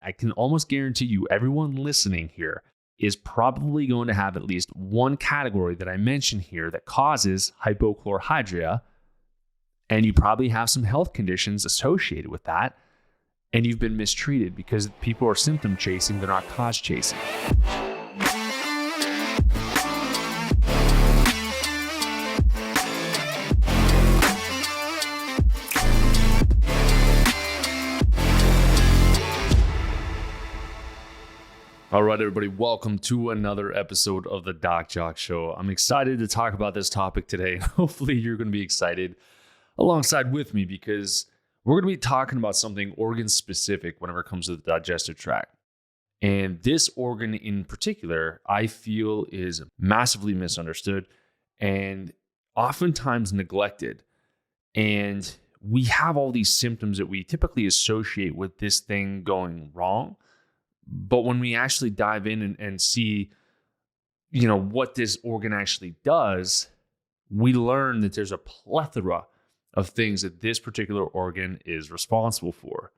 I can almost guarantee you everyone listening here is probably going to have at least one category that I mentioned here that causes hypochlorhydria, and you probably have some health conditions associated with that, and you've been mistreated because people are symptom chasing, they're not cause chasing. All right, everybody, welcome to another episode of the Jacque Show. I'm excited to talk about this topic today, and hopefully you're going to be excited alongside with me because we're going to be talking about something organ-specific whenever it comes to the digestive tract. And this organ in particular, I feel is massively misunderstood and oftentimes neglected. And we have all these symptoms that we typically associate with this thing going wrong. But when we actually dive in and see, what this organ actually does, we learn that there's a plethora of things that this particular organ is responsible for.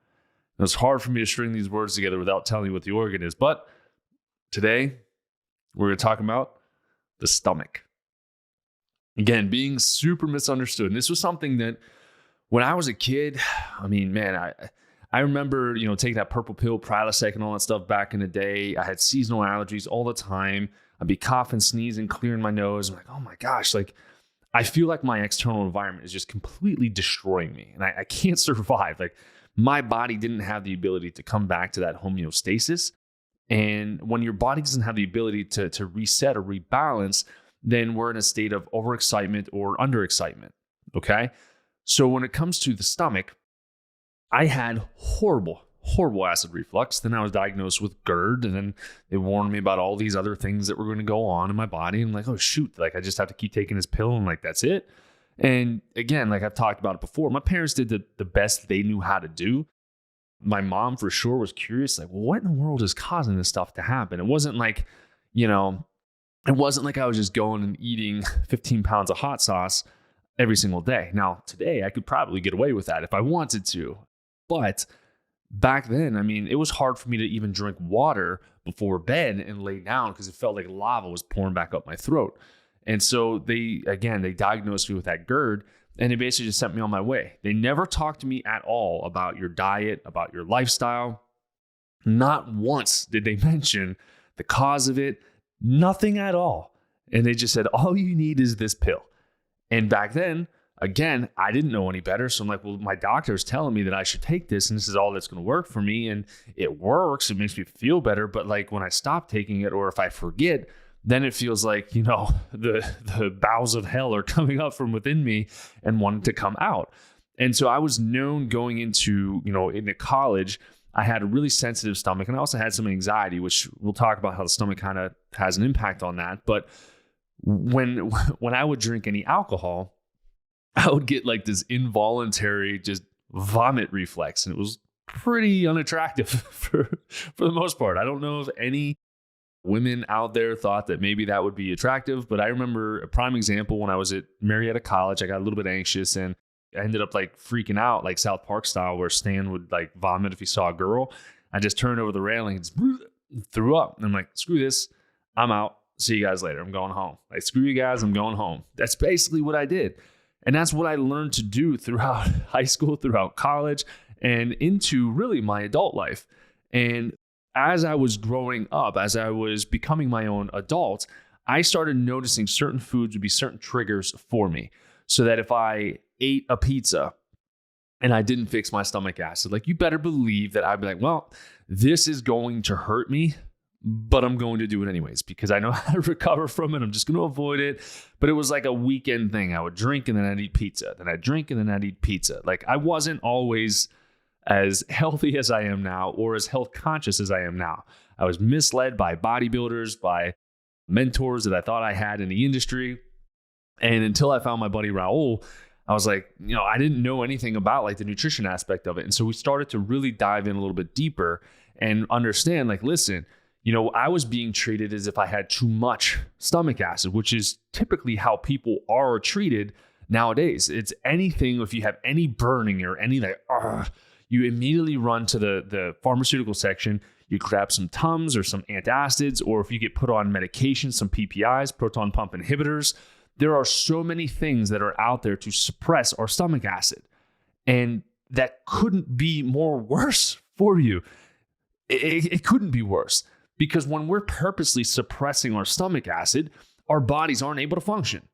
Now, it's hard for me to string these words together without telling you what the organ is, but today we're going to talk about the stomach. Again, being super misunderstood. And this was something that when I was a kid, I remember, taking that purple pill, Prilosec and all that stuff back in the day. I had seasonal allergies all the time. I'd be coughing, sneezing, clearing my nose. I'm like, oh my gosh, I feel like my external environment is just completely destroying me and I can't survive. My body didn't have the ability to come back to that homeostasis. And when your body doesn't have the ability to reset or rebalance, then we're in a state of overexcitement or underexcitement. Okay. So when it comes to the stomach, I had horrible acid reflux. Then I was diagnosed with GERD, and then they warned me about all these other things that were going to go on in my body. And I'm like, oh shoot, I just have to keep taking this pill, and that's it. And again, I've talked about it before, my parents did the best they knew how to do. My mom for sure was curious, what in the world is causing this stuff to happen? It wasn't it wasn't like I was just going and eating 15 pounds of hot sauce every single day. Now, today I could probably get away with that if I wanted to. But back then, it was hard for me to even drink water before bed and lay down because it felt like lava was pouring back up my throat. And so they diagnosed me with that GERD, and they basically just sent me on my way. They never talked to me at all about your diet, about your lifestyle. Not once did they mention the cause of it, nothing at all. And they just said, all you need is this pill. And back then, again, I didn't know any better. So I'm like, well, my doctor is telling me that I should take this and this is all that's going to work for me. And it works. It makes me feel better. But when I stop taking it or if I forget, then it feels like, the bowels of hell are coming up from within me and wanting to come out. And so I was known going into college, I had a really sensitive stomach and I also had some anxiety, which we'll talk about how the stomach kind of has an impact on that. But when I would drink any alcohol, I would get this involuntary just vomit reflex. And it was pretty unattractive for the most part. I don't know if any women out there thought that maybe that would be attractive, but I remember a prime example when I was at Marietta College, I got a little bit anxious and I ended up freaking out South Park style where Stan would vomit if he saw a girl. I just turned over the railing and just threw up. And I'm like, screw this. I'm out. See you guys later. I'm going home. Screw you guys. I'm going home. That's basically what I did. And that's what I learned to do throughout high school, throughout college, and into really my adult life. And as I was growing up, as I was becoming my own adult, I started noticing certain foods would be certain triggers for me. So that if I ate a pizza and I didn't fix my stomach acid, you better believe that I'd be like, well, this is going to hurt me, but I'm going to do it anyways because I know how to recover from it. I'm just going to avoid it. But it was like a weekend thing. I would drink and then I'd eat pizza. Then I'd drink and then I'd eat pizza. I wasn't always as healthy as I am now or as health conscious as I am now. I was misled by bodybuilders, by mentors that I thought I had in the industry. And until I found my buddy Raul, I was like, I didn't know anything about the nutrition aspect of it. And so we started to really dive in a little bit deeper and understand, listen, I was being treated as if I had too much stomach acid, which is typically how people are treated nowadays. It's anything, if you have any burning or any you immediately run to the pharmaceutical section. You grab some Tums or some antacids, or if you get put on medication, some PPIs, proton pump inhibitors. There are so many things that are out there to suppress our stomach acid. And that couldn't be more worse for you. It couldn't be worse, because when we're purposely suppressing our stomach acid, our bodies aren't able to function,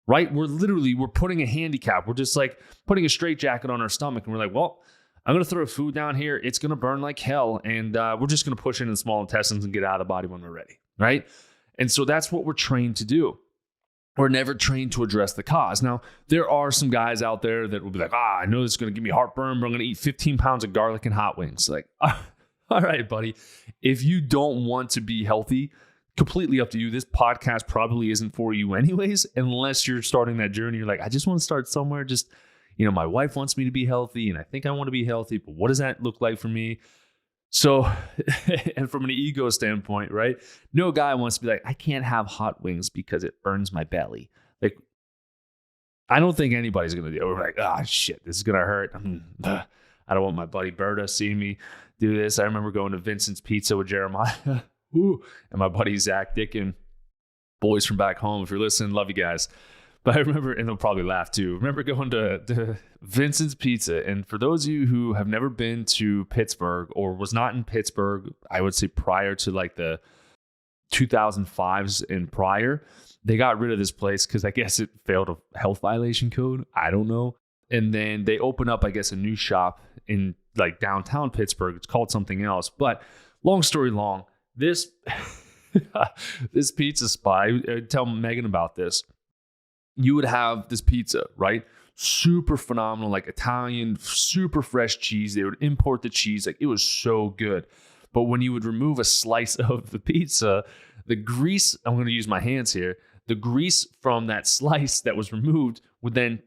right? We're putting a handicap. We're just like putting a straitjacket on our stomach, and we're like, well, I'm going to throw food down here. It's going to burn like hell. And we're just going to push it in the small intestines and get out of the body when we're ready, right? And so that's what we're trained to do. We're never trained to address the cause. Now, there are some guys out there that will be like, I know this is going to give me heartburn, but I'm going to eat 15 pounds of garlic and hot wings. Like, all right, buddy. If you don't want to be healthy, completely up to you. This podcast probably isn't for you anyways, unless you're starting that journey. You're like, I just want to start somewhere. Just, my wife wants me to be healthy, and I think I want to be healthy, but what does that look like for me? So, and from an ego standpoint, right? No guy wants to be like, I can't have hot wings because it burns my belly. Like, I don't think anybody's going to do it. We're like, shit, this is going to hurt. I don't want my buddy Berta seeing me do this. I remember going to Vincent's Pizza with Jeremiah and my buddy Zach Dickin, boys from back home. If you're listening, love you guys. But I remember, and they'll probably laugh too, remember going to Vincent's Pizza. And for those of you who have never been to Pittsburgh or was not in Pittsburgh, I would say prior to like the 2005s and prior, they got rid of this place because I guess it failed a health violation code. I don't know. And then they opened up, I guess, a new shop in like downtown Pittsburgh. It's called something else. But long story long, this this pizza spot, I tell Megan about this. You would have this pizza, right? Super phenomenal, like Italian, super fresh cheese. They would import the cheese. Like, it was so good. But when you would remove a slice of the pizza, the grease, I'm going to use my hands here, the grease from that slice that was removed would then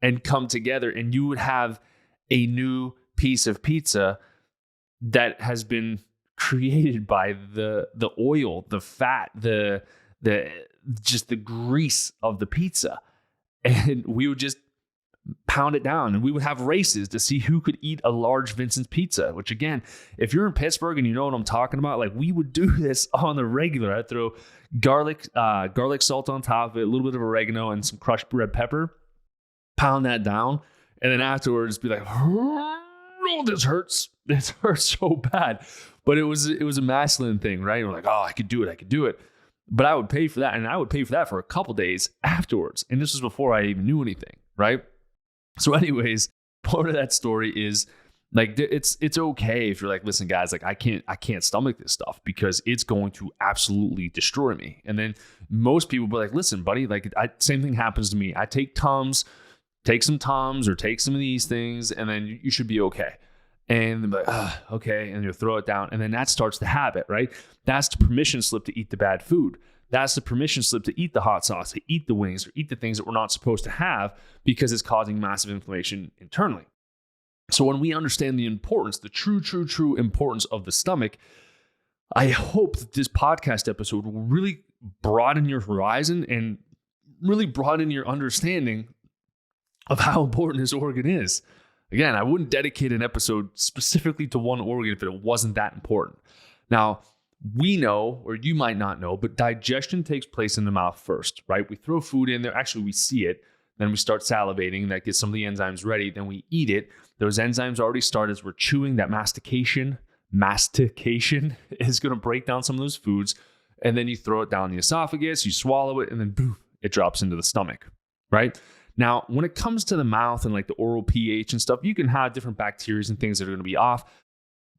and come together, and you would have a new piece of pizza that has been created by the oil, the fat, the just the grease of the pizza. And we would just pound it down, and we would have races to see who could eat a large Vincent's Pizza, which again, if you're in Pittsburgh and you know what I'm talking about, like, we would do this on the regular. I'd throw garlic salt on top of it, a little bit of oregano and some crushed red pepper, pound that down. And then afterwards be like, oh, this hurts. This hurts so bad. But it was a masculine thing, right? We're like, I could do it. But I would pay for that, and I would pay for that for a couple days afterwards. And this was before I even knew anything, right? So anyways, part of that story is like, it's okay if you're like, listen, guys, like I can't stomach this stuff because it's going to absolutely destroy me. And then most people be like, listen, buddy, like same thing happens to me. I take some Tums or take some of these things, and then you should be okay. And they're like, okay, and you throw it down, and then that starts the habit, right? That's the permission slip to eat the bad food. That's the permission slip to eat the hot sauce, to eat the wings, or eat the things that we're not supposed to have because it's causing massive inflammation internally. So when we understand the importance, the true importance of the stomach, I hope that this podcast episode will really broaden your horizon and really broaden your understanding of how important this organ is. Again, I wouldn't dedicate an episode specifically to one organ if it wasn't that important. Now, we know, or you might not know, but digestion takes place in the mouth first, right? We throw food in there. Actually, we see it. Then we start salivating. That gets some of the enzymes ready. Then we eat it. Those enzymes already start as we're chewing. That mastication is going to break down some of those foods. And then you throw it down the esophagus, you swallow it, and then boom, it drops into the stomach, right? Now, when it comes to the mouth and like the oral pH and stuff, you can have different bacteria and things that are going to be off.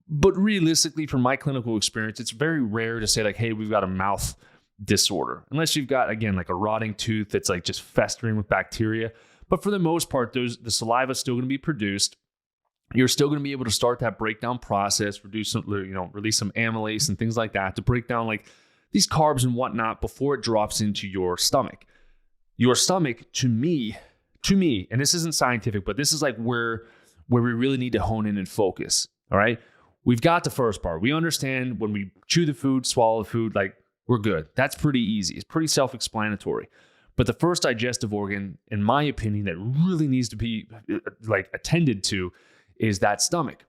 But realistically, from my clinical experience, it's very rare to say like, hey, we've got a mouth disorder. Unless you've got, again, like a rotting tooth that's like just festering with bacteria. But for the most part, the saliva is still going to be produced. You're still going to be able to start that breakdown process, release some amylase and things like that to break down like these carbs and whatnot before it drops into your stomach. Your stomach, to me, and this isn't scientific, but this is like where we really need to hone in and focus. All right. We've got the first part. We understand when we chew the food, swallow the food, like we're good. That's pretty easy. It's pretty self-explanatory. But the first digestive organ, in my opinion, that really needs to be like attended to is that stomach.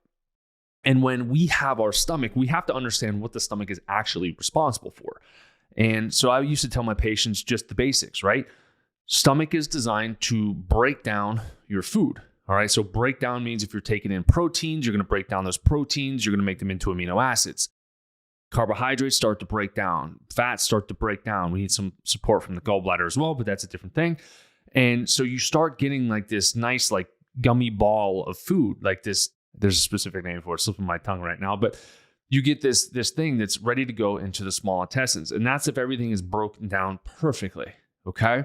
And when we have our stomach, we have to understand what the stomach is actually responsible for. And so I used to tell my patients just the basics, right? Stomach is designed to break down your food. All right. So breakdown means if you're taking in proteins, you're going to break down those proteins. You're going to make them into amino acids. Carbohydrates start to break down. Fats start to break down. We need some support from the gallbladder as well, but that's a different thing. And so you start getting like this nice, like gummy ball of food, like this. There's a specific name for it, slipping my tongue right now, but you get this thing that's ready to go into the small intestines. And that's if everything is broken down perfectly. Okay.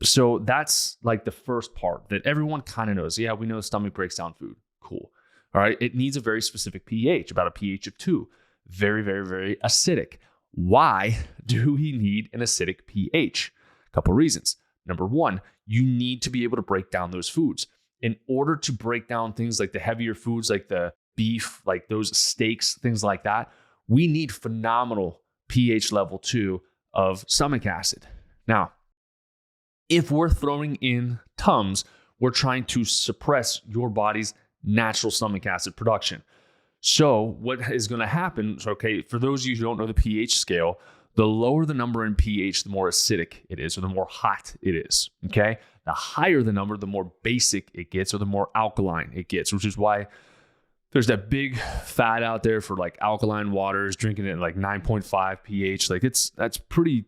So that's like the first part that everyone kind of knows. Yeah, we know the stomach breaks down food. Cool. All right. It needs a very specific pH, about a pH of 2. Very, very, very acidic. Why do we need an acidic pH? A couple of reasons. Number one, you need to be able to break down those foods. In order to break down things like the heavier foods, like the beef, like those steaks, things like that, we need phenomenal pH level 2 of stomach acid. Now, if we're throwing in Tums, we're trying to suppress your body's natural stomach acid production. So what is going to happen, okay, for those of you who don't know the pH scale, the lower the number in pH, the more acidic it is, or the more hot it is, okay? The higher the number, the more basic it gets, or the more alkaline it gets, which is why there's that big fad out there for like alkaline waters, drinking it at like 9.5 pH. Like that's pretty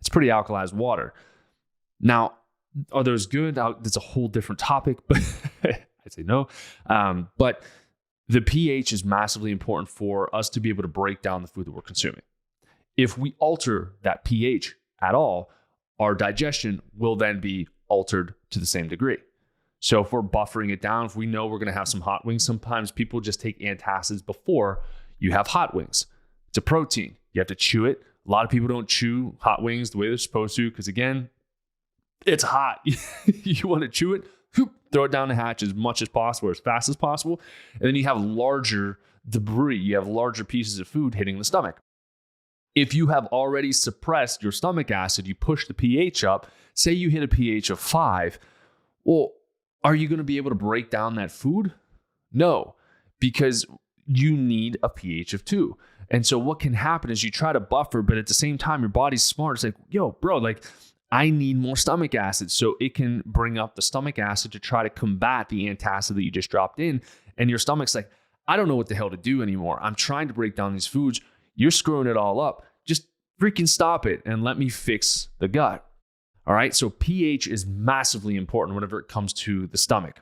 alkalized water. Now, are those good? That's a whole different topic, but I'd say no. But the pH is massively important for us to be able to break down the food that we're consuming. If we alter that pH at all, our digestion will then be altered to the same degree. So if we're buffering it down, if we know we're going to have some hot wings, sometimes people just take antacids before you have hot wings. It's a protein. You have to chew it. A lot of people don't chew hot wings the way they're supposed to because, again, it's hot. You want to chew it, throw it down the hatch as much as possible, as fast as possible. And then you have larger debris. You have larger pieces of food hitting the stomach. If you have already suppressed your stomach acid, you push the pH up, say you hit a pH of 5, well, are you going to be able to break down that food? No, because you need a pH of 2. And so what can happen is you try to buffer, but at the same time, your body's smart. It's like, yo, bro, like I need more stomach acid. So it can bring up the stomach acid to try to combat the antacid that you just dropped in. And your stomach's like, I don't know what the hell to do anymore. I'm trying to break down these foods. You're screwing it all up. Just freaking stop it and let me fix the gut. All right. So pH is massively important whenever it comes to the stomach.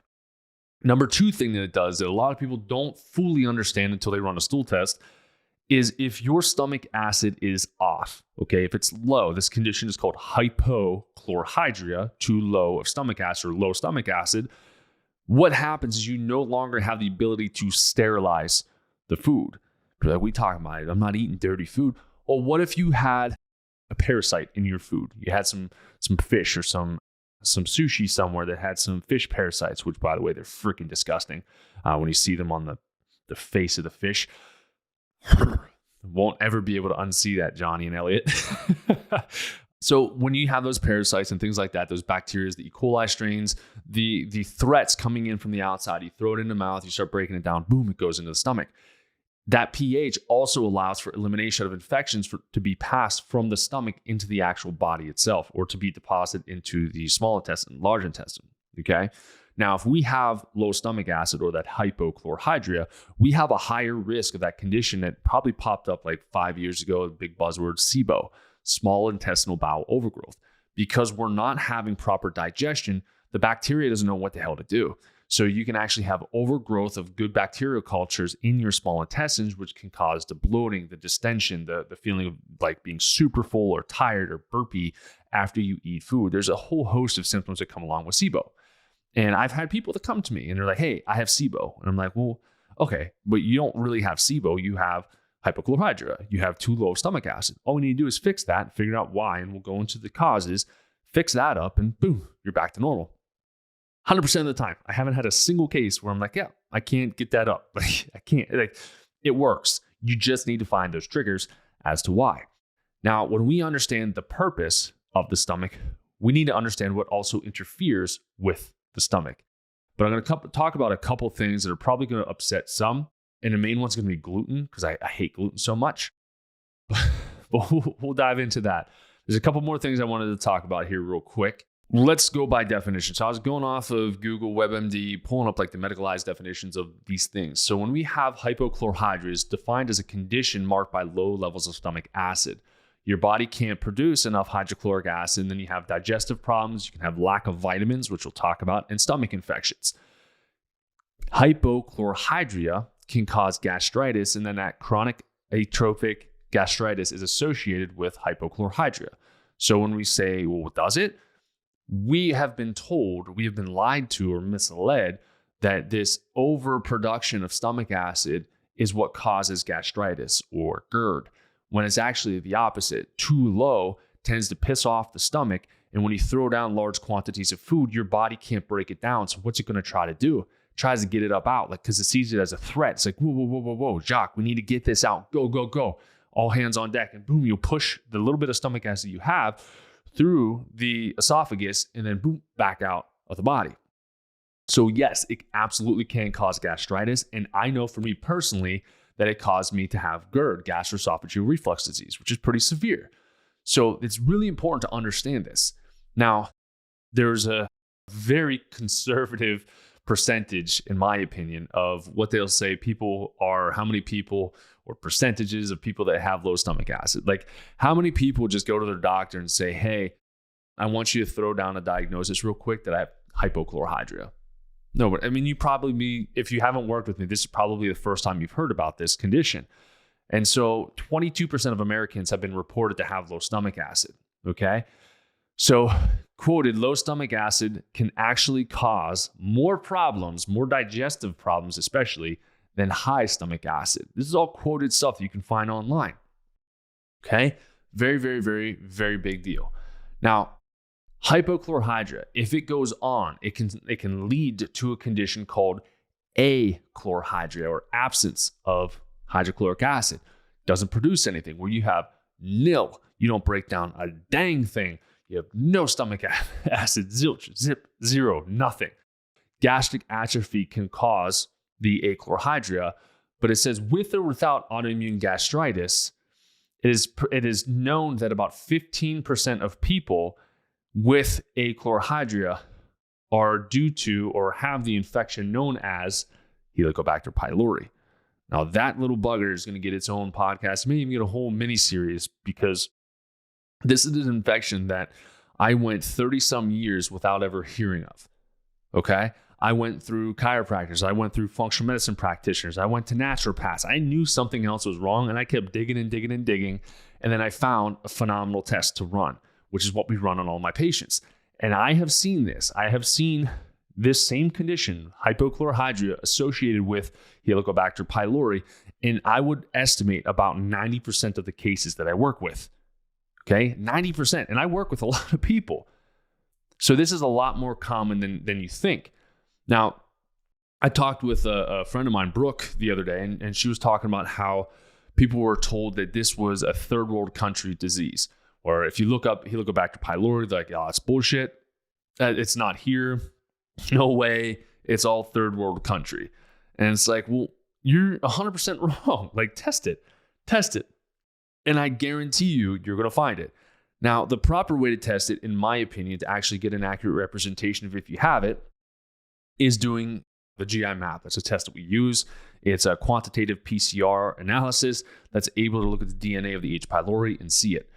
Number 2 thing that it does that a lot of people don't fully understand until they run a stool test is if your stomach acid is off, okay, if it's low, this condition is called hypochlorhydria, too low of stomach acid or low stomach acid. What happens is you no longer have the ability to sterilize the food. Like we talk about it, I'm not eating dirty food. Or what if you had a parasite in your food? You had some fish or some sushi somewhere that had some fish parasites, which by the way, they're freaking disgusting. When you see them on the face of the fish, won't ever be able to unsee that, Johnny and Elliot. So when you have those parasites and things like that, those bacteria, the E. coli strains, the threats coming in from the outside, you throw it in the mouth, you start breaking it down, boom, it goes into the stomach. That pH also allows for elimination of infections to be passed from the stomach into the actual body itself, or to be deposited into the small intestine, large intestine, okay? Now, if we have low stomach acid or that hypochlorhydria, we have a higher risk of that condition that probably popped up like 5 years ago, the big buzzword SIBO, small intestinal bowel overgrowth. Because we're not having proper digestion, the bacteria doesn't know what the hell to do. So you can actually have overgrowth of good bacterial cultures in your small intestines, which can cause the bloating, the distension, the feeling of like being super full or tired or burpy after you eat food. There's a whole host of symptoms that come along with SIBO. And I've had people that come to me and they're like, hey, I have SIBO. And I'm like, well, okay, but you don't really have SIBO. You have hypochlorhydria. You have too low stomach acid. All we need to do is fix that, figure out why, and we'll go into the causes, fix that up, and boom, you're back to normal. 100% of the time. I haven't had a single case where I'm like, yeah, I can't get that up. Like, I can't. Like, it works. You just need to find those triggers as to why. Now, when we understand the purpose of the stomach, we need to understand what also interferes with the stomach. But I'm going to talk about a couple things that are probably going to upset some. And the main one's going to be gluten, because I hate gluten so much. But we'll dive into that. There's a couple more things I wanted to talk about here real quick. Let's go by definition. So I was going off of Google WebMD, pulling up like the medicalized definitions of these things. So when we have hypochlorhydria, it's defined as a condition marked by low levels of stomach acid. Your body can't produce enough hydrochloric acid, and then you have digestive problems. You can have lack of vitamins, which we'll talk about, and stomach infections. Hypochlorhydria can cause gastritis, and then that chronic atrophic gastritis is associated with hypochlorhydria. So when we say, well, what does it? We have been told, we have been lied to or misled that this overproduction of stomach acid is what causes gastritis or GERD, when it's actually the opposite. Too low tends to piss off the stomach, and when you throw down large quantities of food, your body can't break it down. So what's it going to try to do? It tries to get it up out, like, because it sees it as a threat. It's like, whoa, Jacque, we need to get this out. Go. All hands on deck, and boom, you'll push the little bit of stomach acid you have through the esophagus and then boom, back out of the body. So yes, it absolutely can cause gastritis. And I know for me personally that it caused me to have GERD, gastroesophageal reflux disease, which is pretty severe. So it's really important to understand this. Now, there's a very conservative percentage, in my opinion, of what they'll say people are, how many people or percentages of people that have low stomach acid. Like, how many people just go to their doctor and say, hey, I want you to throw down a diagnosis real quick that I have hypochlorhydria. No, but I mean, if you haven't worked with me, this is probably the first time you've heard about this condition. And so 22% of Americans have been reported to have low stomach acid. Okay. So quoted, low stomach acid can actually cause more problems, more digestive problems, especially, than high stomach acid. This is all quoted stuff that you can find online. Okay. Very, very, very, very big deal. Now, hypochlorhydria, if it goes on, it can lead to a condition called achlorhydria, or absence of hydrochloric acid. Doesn't produce anything, where you have nil. You don't break down a dang thing. You have no stomach acid, zilch, zip, zero, nothing. Gastric atrophy can cause the achlorhydria, but it says with or without autoimmune gastritis, it is known that about 15% of people with achlorhydria are due to or have the infection known as Helicobacter pylori. Now, that little bugger is going to get its own podcast, maybe even get a whole mini series, because this is an infection that I went 30 some years without ever hearing of. Okay. I went through chiropractors. I went through functional medicine practitioners. I went to naturopaths. I knew something else was wrong, and I kept digging. And then I found a phenomenal test to run, which is what we run on all my patients. And I have seen this. I have seen this same condition, hypochlorhydria, associated with Helicobacter pylori, and I would estimate about 90% of the cases that I work with. Okay, 90%. And I work with a lot of people. So this is a lot more common than you think. Now, I talked with a friend of mine, Brooke, the other day, and she was talking about how people were told that this was a third world country disease. Or if you look up Helicobacter pylori, they're like, oh, it's bullshit. It's not here. No way. It's all third world country. And it's like, well, you're 100% wrong. Like, test it. And I guarantee you're going to find it. Now, the proper way to test it, in my opinion, to actually get an accurate representation of if you have it, is doing the GI map. That's a test that we use. It's a quantitative PCR analysis that's able to look at the DNA of the H. pylori and see it.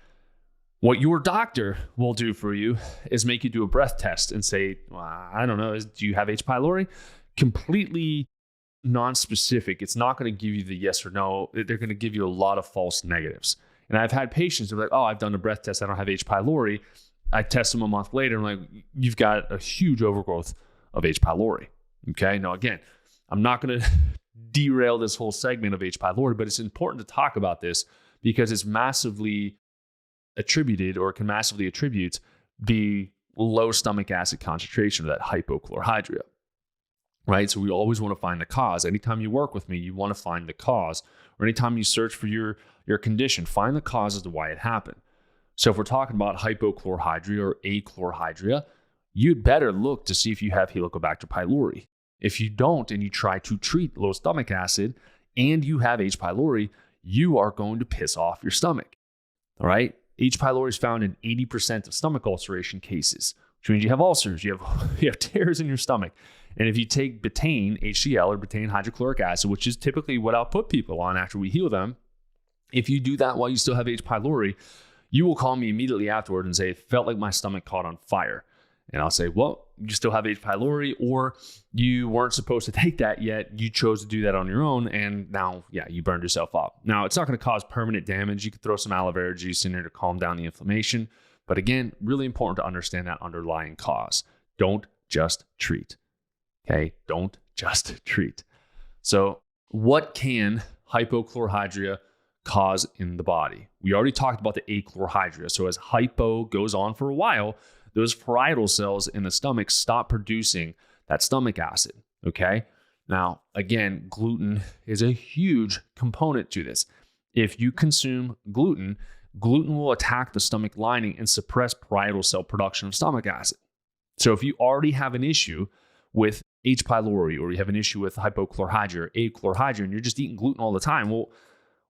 What your doctor will do for you is make you do a breath test and say, well, I don't know, do you have H. pylori? Completely non-specific. It's not going to give you the yes or no. They're going to give you a lot of false negatives. And I've had patients who are like, oh, I've done a breath test. I don't have H. pylori. I test them a month later. I'm like, you've got a huge overgrowth of H. pylori. Okay. Now, again, I'm not going to derail this whole segment of H. pylori, but it's important to talk about this because it's massively attributed, or can massively attribute, the low stomach acid concentration of that hypochlorhydria. Right? So we always want to find the cause. Anytime you work with me, you want to find the cause. Or anytime you search for your condition, find the cause as to why it happened. So if we're talking about hypochlorhydria or achlorhydria, you'd better look to see if you have Helicobacter pylori. If you don't and you try to treat low stomach acid and you have H. pylori, you are going to piss off your stomach. All right? H. pylori is found in 80% of stomach ulceration cases, which means you have ulcers, you have tears in your stomach. And if you take betaine, HCl, or betaine hydrochloric acid, which is typically what I'll put people on after we heal them, if you do that while you still have H. pylori, you will call me immediately afterward and say, it felt like my stomach caught on fire. And I'll say, well, you still have H. pylori, or you weren't supposed to take that yet. You chose to do that on your own, and now, you burned yourself up. Now, it's not going to cause permanent damage. You could throw some aloe vera juice in there to calm down the inflammation. But again, really important to understand that underlying cause. Don't just treat. Okay? Don't just treat. So what can hypochlorhydria cause in the body? We already talked about the achlorhydria. So as hypo goes on for a while, those parietal cells in the stomach stop producing that stomach acid, okay? Now, again, gluten is a huge component to this. If you consume gluten, gluten will attack the stomach lining and suppress parietal cell production of stomach acid. So if you already have an issue with H. pylori, or you have an issue with hypochlorhydria or achlorhydria, and you're just eating gluten all the time, well,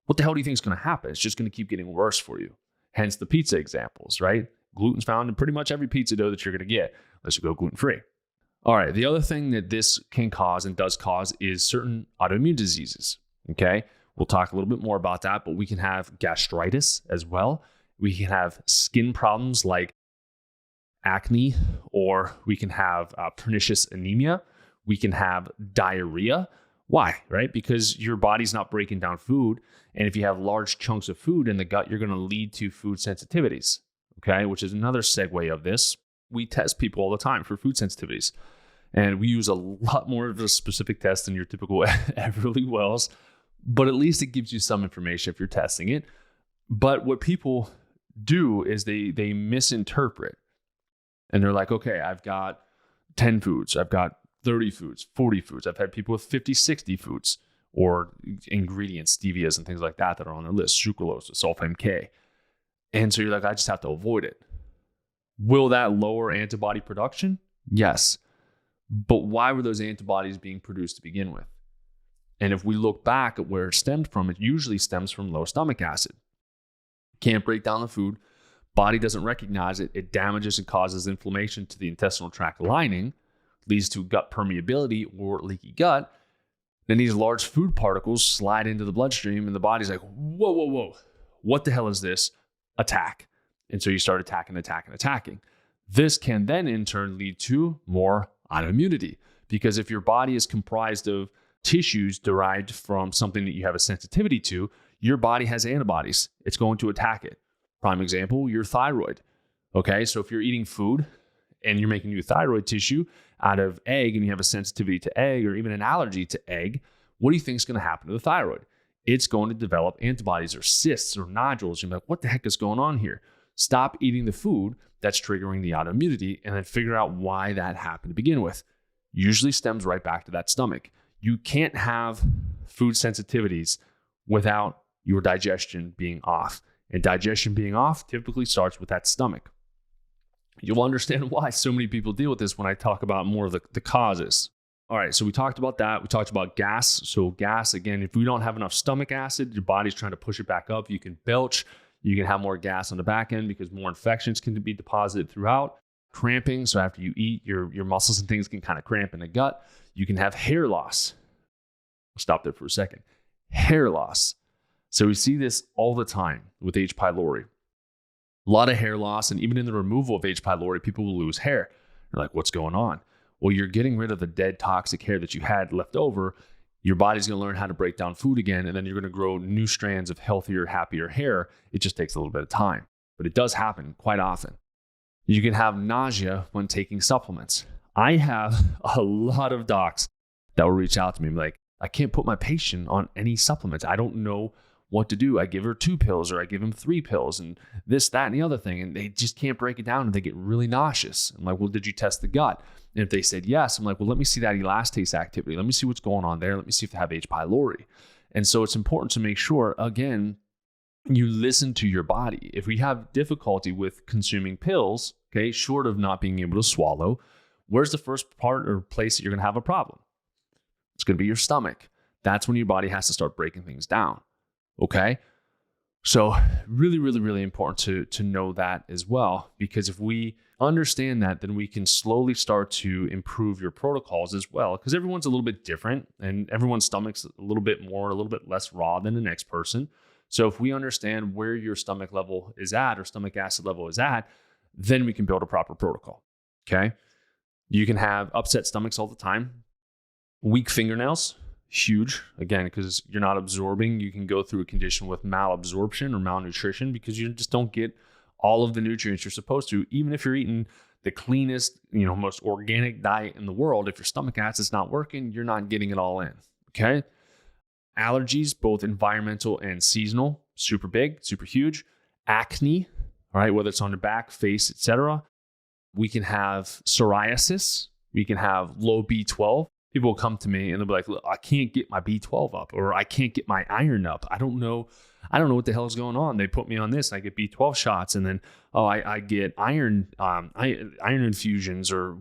what the hell do you think is going to happen? It's just going to keep getting worse for you. Hence the pizza examples, right? Gluten's found in pretty much every pizza dough that you're going to get, unless you go gluten-free. All right, the other thing that this can cause and does cause is certain autoimmune diseases, okay? We'll talk a little bit more about that, but we can have gastritis as well. We can have skin problems like acne, or we can have pernicious anemia. We can have diarrhea. Why, right? Because your body's not breaking down food, and if you have large chunks of food in the gut, you're going to lead to food sensitivities. Okay, which is another segue of this. We test people all the time for food sensitivities, and we use a lot more of a specific test than your typical Everly Wells, but at least it gives you some information if you're testing it. But what people do is they misinterpret, and they're like, okay, I've got 10 foods, I've got 30 foods, 40 foods. I've had people with 50, 60 foods or ingredients, stevias and things like that are on their list, sucralose, sulfame K. And so you're like, I just have to avoid it. Will that lower antibody production? Yes. But why were those antibodies being produced to begin with? And if we look back at where it stemmed from, it usually stems from low stomach acid. Can't break down the food. Body doesn't recognize it. It damages and causes inflammation to the intestinal tract lining, leads to gut permeability or leaky gut. Then these large food particles slide into the bloodstream, and the body's like, whoa. What the hell is this? Attack. And so you start attacking. This can then in turn lead to more autoimmunity, because if your body is comprised of tissues derived from something that you have a sensitivity to, your body has antibodies. It's going to attack it. Prime example, your thyroid. Okay, so if you're eating food and you're making new thyroid tissue out of egg and you have a sensitivity to egg or even an allergy to egg, what do you think is going to happen to the thyroid? It's going to develop antibodies or cysts or nodules. You're like, what the heck is going on here? Stop eating the food that's triggering the autoimmunity and then figure out why that happened to begin with. Usually stems right back to that stomach. You can't have food sensitivities without your digestion being off. And digestion being off typically starts with that stomach. You'll understand why so many people deal with this when I talk about more of the causes. All right, so we talked about that. We talked about gas. So gas, again, if we don't have enough stomach acid, your body's trying to push it back up. You can belch. You can have more gas on the back end because more infections can be deposited throughout. Cramping, so after you eat, your muscles and things can kind of cramp in the gut. You can have hair loss. I'll stop there for a second. Hair loss. So we see this all the time with H. pylori. A lot of hair loss, and even in the removal of H. pylori, people will lose hair. You're like, what's going on? Well, you're getting rid of the dead toxic hair that you had left over. Your body's going to learn how to break down food again, and then you're going to grow new strands of healthier, happier hair. It just takes a little bit of time, but it does happen quite often. You can have nausea when taking supplements. I have a lot of docs that will reach out to me and be like, I can't put my patient on any supplements. I don't know what to do. I give her 2 pills or I give him 3 pills and this, that, and the other thing. And they just can't break it down and they get really nauseous. I'm like, well, did you test the gut? And if they said yes, I'm like, well, let me see that elastase activity. Let me see what's going on there. Let me see if they have H. pylori. And so it's important to make sure, again, you listen to your body. If we have difficulty with consuming pills, okay, short of not being able to swallow, where's the first part or place that you're going to have a problem? It's going to be your stomach. That's when your body has to start breaking things down. Okay? So really, really, really important to know that as well, because if we understand that, then we can slowly start to improve your protocols as well, because everyone's a little bit different and everyone's stomach's a little bit more, a little bit less raw than the next person. So if we understand where your stomach level is at or stomach acid level is at, then we can build a proper protocol. Okay? You can have upset stomachs all the time, weak fingernails. Huge, again, because you're not absorbing. You can go through a condition with malabsorption or malnutrition because you just don't get all of the nutrients you're supposed to. Even if you're eating the cleanest, most organic diet in the world, if your stomach acid's not working, you're not getting it all in. Okay. Allergies, both environmental and seasonal, super big, super huge. Acne, all right, whether it's on the back, face, etc. We can have psoriasis. We can have low B12. People will come to me and they'll be like, look, I can't get my B12 up, or I can't get my iron up. I don't know what the hell is going on. They put me on this and I get B12 shots, and then, I get iron infusions, or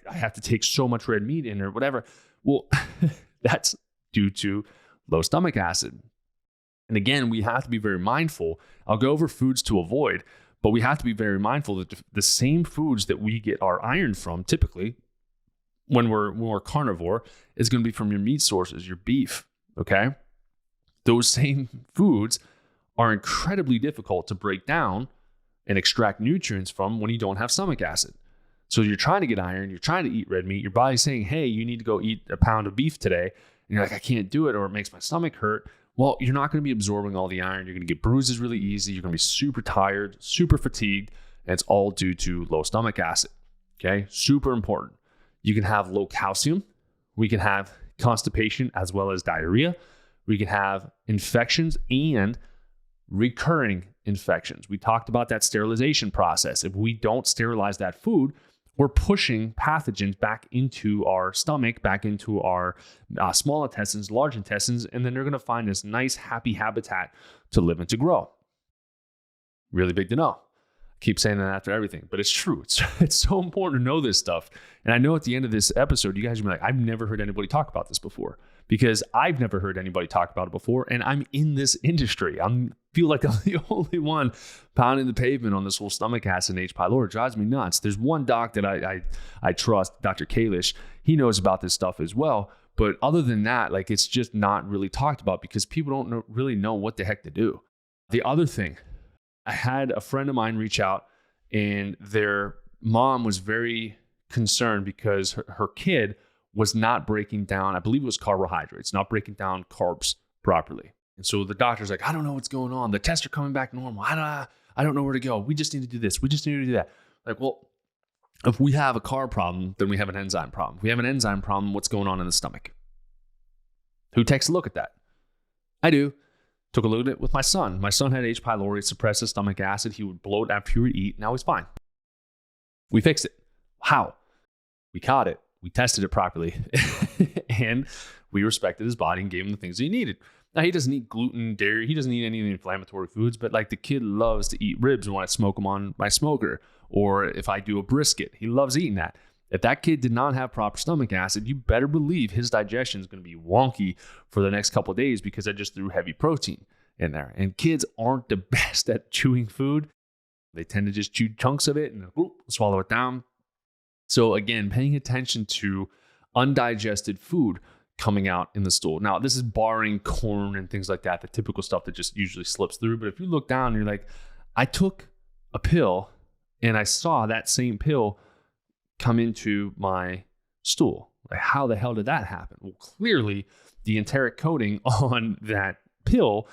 I have to take so much red meat in or whatever. Well, that's due to low stomach acid. And again, we have to be very mindful. I'll go over foods to avoid, but we have to be very mindful that the same foods that we get our iron from, typically, when we're carnivore, is going to be from your meat sources, your beef, okay? Those same foods are incredibly difficult to break down and extract nutrients from when you don't have stomach acid. So you're trying to get iron, you're trying to eat red meat, your body's saying, hey, you need to go eat a pound of beef today. And you're like, I can't do it, or it makes my stomach hurt. Well, you're not going to be absorbing all the iron. You're going to get bruises really easy. You're going to be super tired, super fatigued, and it's all due to low stomach acid, okay? Super important. You can have low calcium. We can have constipation as well as diarrhea. We can have infections and recurring infections. We talked about that sterilization process. If we don't sterilize that food, we're pushing pathogens back into our stomach, back into our small intestines, large intestines, and then they're going to find this nice, happy habitat to live and to grow. Really big to know. Keep saying that after everything, but it's true. It's so important to know this stuff. And I know at the end of this episode, you guys will be like, I've never heard anybody talk about this before, because I've never heard anybody talk about it before. And I'm in this industry. I feel like I'm the only one pounding the pavement on this whole stomach acid and H. pylori. It drives me nuts. There's one doc that I trust, Dr. Kalish. He knows about this stuff as well. But other than that, like, it's just not really talked about because people don't really know what the heck to do. The other thing, I had a friend of mine reach out, and their mom was very concerned because her kid was not breaking down, I believe it was carbohydrates, not breaking down carbs properly. And so the doctor's like, I don't know what's going on. The tests are coming back normal. I don't know where to go. We just need to do this. We just need to do that. Like, well, if we have a carb problem, then we have an enzyme problem. If we have an enzyme problem, what's going on in the stomach? Who takes a look at that? I do. Took a look at it with my son. My son had H. pylori, suppressed his stomach acid. He would bloat after he would eat. Now he's fine. We fixed it. How? We caught it. We tested it properly. And we respected his body and gave him the things he needed. Now, he doesn't eat gluten, dairy. He doesn't eat any of the inflammatory foods, but like, the kid loves to eat ribs when I smoke them on my smoker, or if I do a brisket, he loves eating that. If that kid did not have proper stomach acid, you better believe his digestion is going to be wonky for the next couple of days because I just threw heavy protein in there. And kids aren't the best at chewing food. They tend to just chew chunks of it and swallow it down. So again, paying attention to undigested food coming out in the stool. Now, this is barring corn and things like that, the typical stuff that just usually slips through. But if you look down and you're like, I took a pill and I saw that same pill come into my stool. Like, how the hell did that happen? Well, clearly the enteric coating on that pill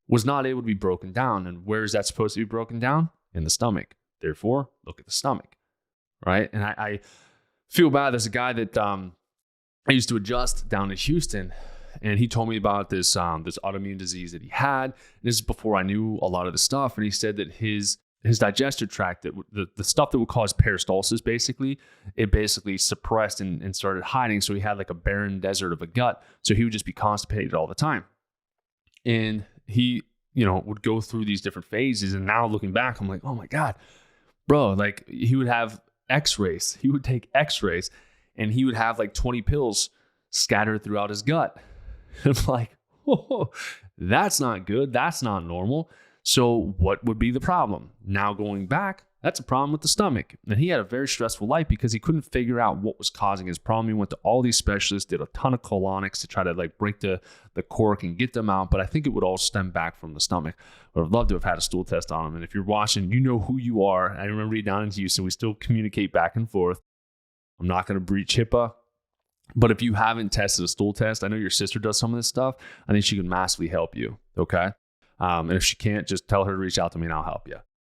was not able to be broken down. And where is that supposed to be broken down? In the stomach. Therefore, look at the stomach, right? And I feel bad. There's a guy that I used to adjust down in Houston, and he told me about this autoimmune disease that he had. This is before I knew a lot of the stuff. And he said that his digestive tract, that the stuff that would cause peristalsis, it basically suppressed and started hiding. So he had like a barren desert of a gut. So he would just be constipated all the time. And he, would go through these different phases. And now looking back, I'm like, oh my God, bro, like, he would have x-rays. He would take x-rays and he would have like 20 pills scattered throughout his gut. I'm like, oh, that's not good. That's not normal. So what would be the problem? Now going back, that's a problem with the stomach. And he had a very stressful life because he couldn't figure out what was causing his problem. He went to all these specialists, did a ton of colonics to try to like break the cork and get them out. But I think it would all stem back from the stomach. I would have loved to have had a stool test on him. And if you're watching, you know who you are. I remember you down in Houston. We still communicate back and forth. I'm not going to breach HIPAA. But if you haven't tested a stool test, I know your sister does some of this stuff. I think she can massively help you. Okay. And if she can't, just tell her to reach out to me and I'll help you.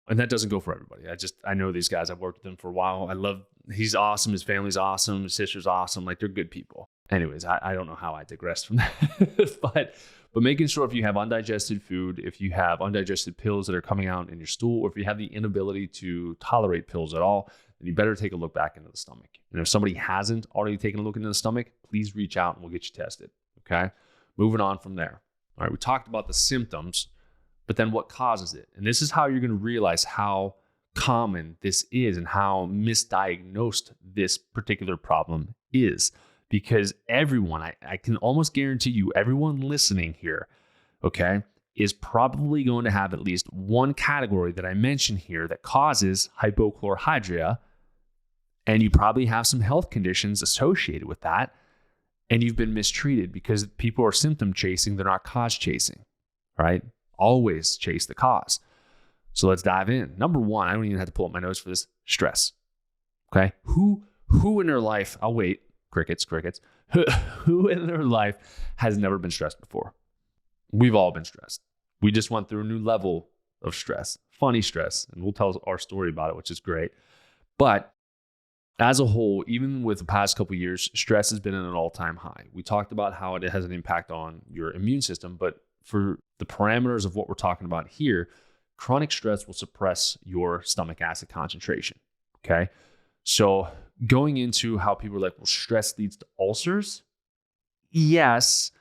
And that doesn't go for everybody. I know these guys. I've worked with them for a while. He's awesome. His family's awesome. His sister's awesome. Like, they're good people. Anyways, I don't know how I digressed from that. but making sure if you have undigested food, if you have undigested pills that are coming out in your stool, or if you have the inability to tolerate pills at all, then you better take a look back into the stomach. And if somebody hasn't already taken a look into the stomach, please reach out and we'll get you tested. Okay. Moving on from there. All right. We talked about the symptoms. But then what causes it? And this is how you're going to realize how common this is and how misdiagnosed this particular problem is. Because everyone, I can almost guarantee you, everyone listening here, okay, is probably going to have at least one category that I mentioned here that causes hypochlorhydria. And you probably have some health conditions associated with that. And you've been mistreated because people are symptom chasing, they're not cause chasing, right? Always chase the cause. So let's dive in. Number one, I don't even have to pull up my notes for this, stress. Okay. Who in their life, I'll wait, crickets. Who in their life has never been stressed before? We've all been stressed. We just went through a new level of stress, funny stress, and we'll tell our story about it, which is great. But as a whole, even with the past couple of years, stress has been at an all-time high. We talked about how it has an impact on your immune system, but for the parameters of what we're talking about here, chronic stress will suppress your stomach acid concentration. Okay. So going into how people are like, well, stress leads to ulcers. Yes,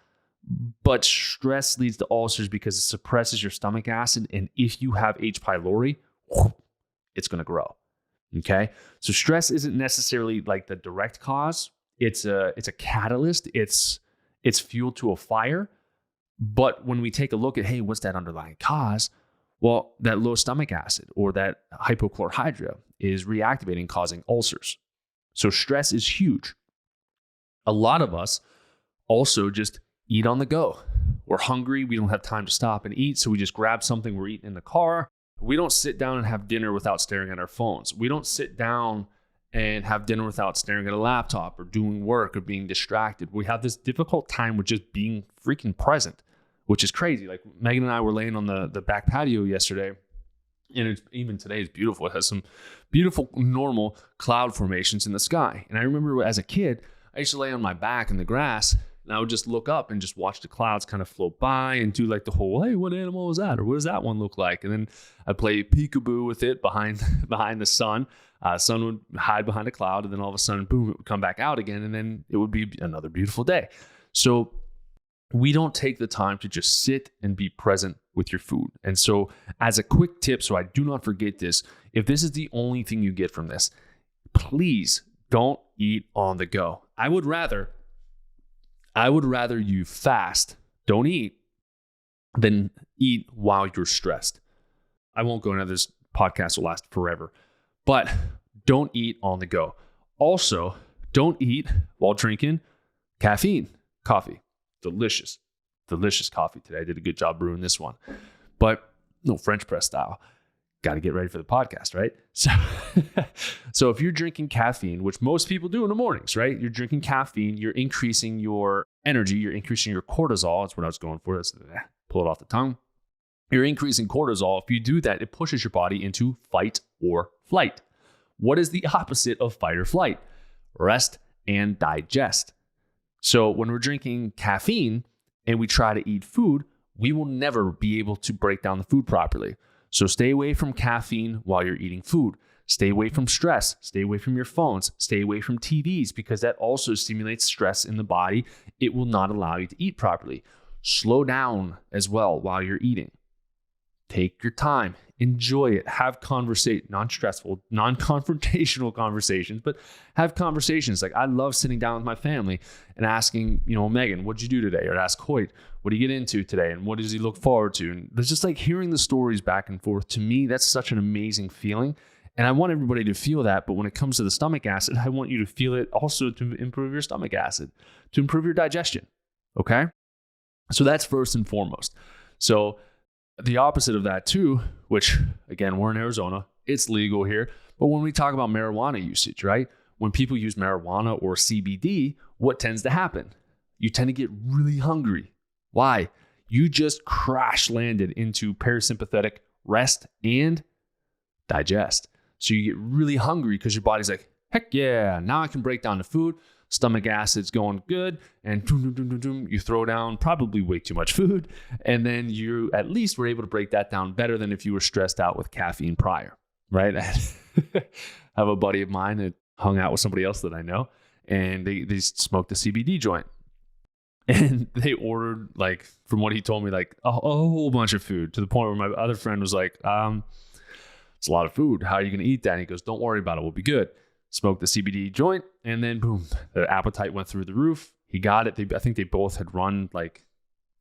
but stress leads to ulcers because it suppresses your stomach acid. And if you have H. pylori, it's going to grow. Okay. So stress isn't necessarily like the direct cause. It's a catalyst. It's fuel to a fire. But when we take a look at, hey, what's that underlying cause? Well, that low stomach acid or that hypochlorhydria is reactivating, causing ulcers. So stress is huge. A lot of us also just eat on the go. We're hungry. We don't have time to stop and eat. So we just grab something we're eating in the car. We don't sit down and have dinner without staring at our phones. We don't sit down and have dinner without staring at a laptop or doing work or being distracted. We have this difficult time with just being freaking present, which is crazy. Like Megan and I were laying on the back patio yesterday, and even today is beautiful. It has some beautiful normal cloud formations in the sky. And I remember as a kid, I used to lay on my back in the grass, and I would just look up and just watch the clouds kind of float by and do like the whole, hey, what animal was that? Or what does that one look like? And then I'd play peekaboo with it behind the sun. Sun would hide behind a cloud, and then all of a sudden, boom, it would come back out again, and then it would be another beautiful day. So we don't take the time to just sit and be present with your food. And so as a quick tip, so I do not forget this, if this is the only thing you get from this, please don't eat on the go. I would rather you fast, don't eat, than eat while you're stressed. I won't go into this. Podcast will last forever, but don't eat on the go. Also, don't eat while drinking caffeine, coffee. Delicious coffee today. I did a good job brewing this one, but no French press style. Got to get ready for the podcast, right? So if you're drinking caffeine, which most people do in the mornings, right? You're drinking caffeine, you're increasing your energy, you're increasing your cortisol. That's what I was going for. Pull it off the tongue. You're increasing cortisol. If you do that, it pushes your body into fight or flight. What is the opposite of fight or flight? Rest and digest. So when we're drinking caffeine and we try to eat food, we will never be able to break down the food properly. So stay away from caffeine while you're eating food. Stay away from stress. Stay away from your phones. Stay away from TVs because that also stimulates stress in the body. It will not allow you to eat properly. Slow down as well while you're eating. Take your time, enjoy it, have non-stressful, non-confrontational conversations, but have conversations. Like I love sitting down with my family and asking, Megan, what'd you do today? Or ask Hoyt, what do you get into today? And what does he look forward to? And there's just like hearing the stories back and forth. To me, that's such an amazing feeling. And I want everybody to feel that. But when it comes to the stomach acid, I want you to feel it also to improve your stomach acid, to improve your digestion. Okay. So that's first and foremost. So the opposite of that too, which again, we're in Arizona, it's legal here. But when we talk about marijuana usage, right? When people use marijuana or CBD, what tends to happen? You tend to get really hungry. Why? You just crash landed into parasympathetic rest and digest. So you get really hungry because your body's like, heck yeah, now I can break down the food. Stomach acid's going good, and you throw down probably way too much food, and then you at least were able to break that down better than if you were stressed out with caffeine prior, right? I have a buddy of mine that hung out with somebody else that I know, and they smoked a CBD joint, and they ordered, like, from what he told me, like a whole bunch of food, to the point where my other friend was like, it's a lot of food. How are you going to eat that? And he goes, don't worry about it. We'll be good. Smoked the CBD joint, and then boom, the appetite went through the roof. He got it. I think they both had run like